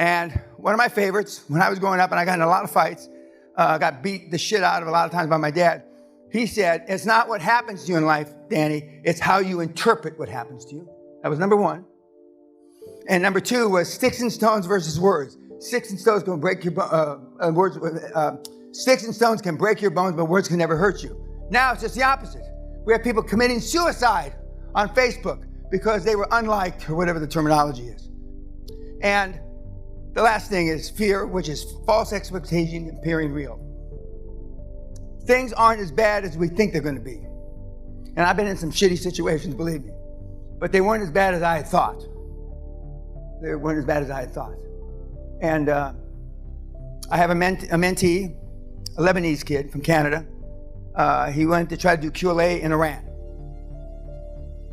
And one of my favorites, when I was growing up and I got in a lot of fights, got beat the shit out of a lot of times by my dad, he said, it's not what happens to you in life, Danny, it's how you interpret what happens to you. That was number one. And number two was sticks and stones versus words. Sticks and stones can break your sticks and stones can break your bones, but words can never hurt you. Now it's just the opposite. We have people committing suicide on Facebook because they were unliked, or whatever the terminology is. And the last thing is fear, which is false expectation appearing real. Things aren't as bad as we think they're going to be. And I've been in some shitty situations, believe me. But they weren't as bad as I had thought. They weren't as bad as I had thought. And I have a mentee, a Lebanese kid from Canada. He went to try to do QLA in Iran.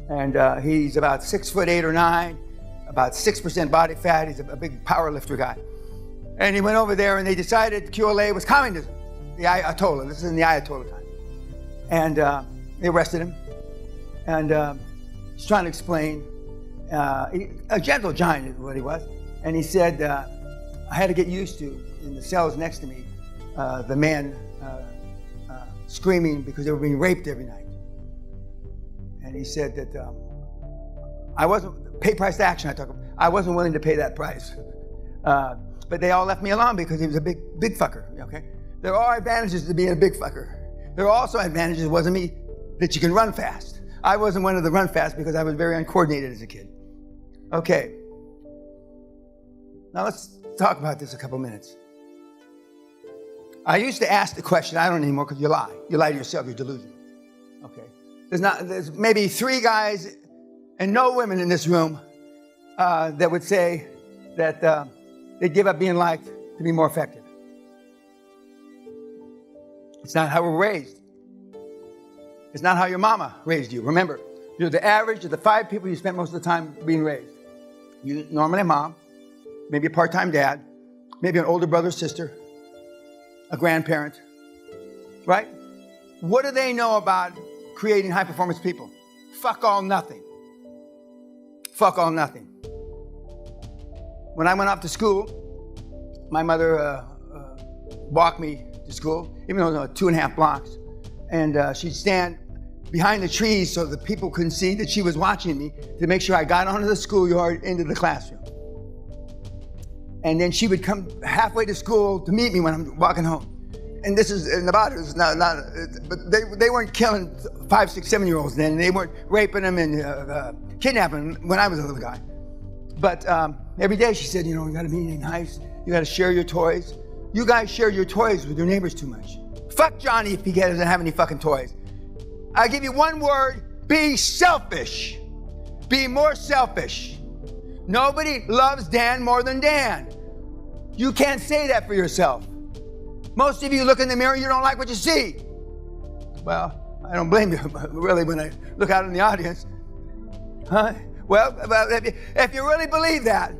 And he's about 6'8" or 9", about 6% body fat. He's a big power lifter guy. And he went over there and they decided QLA was communism. The Ayatollah, this is in the Ayatollah time. And they arrested him. And he's trying to explain, a gentle giant is what he was. And he said, I had to get used to, in the cells next to me, the men screaming because they were being raped every night. And he said that I wasn't, pay price to action I talk about, I wasn't willing to pay that price. But they all left me alone because he was a big fucker, okay? There are advantages to being a big fucker. There are also advantages, it wasn't me, that you can run fast. I wasn't one of the run fast because I was very uncoordinated as a kid. Okay. Now let's talk about this a couple minutes. I used to ask the question, I don't anymore because you lie. You lie to yourself, you're delusional. Okay. There's maybe 3 guys and no women in this room that would say that they'd give up being liked to be more effective. It's not how we're raised. It's not how your mama raised you. Remember, you're the average of the 5 people you spent most of the time being raised. You normally a mom, maybe a part-time dad, maybe an older brother or sister, a grandparent, right? What do they know about creating high-performance people? Fuck all nothing. Fuck all nothing. When I went off to school, my mother walked me to school, even though it was 2.5 blocks. And she'd stand behind the trees so that people couldn't see that she was watching me to make sure I got onto the schoolyard into the classroom. And then she would come halfway to school to meet me when I'm walking home. And this is in Nevada, but they weren't killing 5, 6, 7-year-olds then. They weren't raping them and kidnapping them when I was a little guy. But every day she said, you gotta be nice, you gotta share your toys. You guys share your toys with your neighbors too much. Fuck Johnny if he doesn't have any fucking toys. I give you one word, be selfish. Be more selfish. Nobody loves Dan more than Dan. You can't say that for yourself. Most of you look in the mirror, you don't like what you see. Well, I don't blame you, really, when I look out in the audience. Huh? Well, if you really believe that,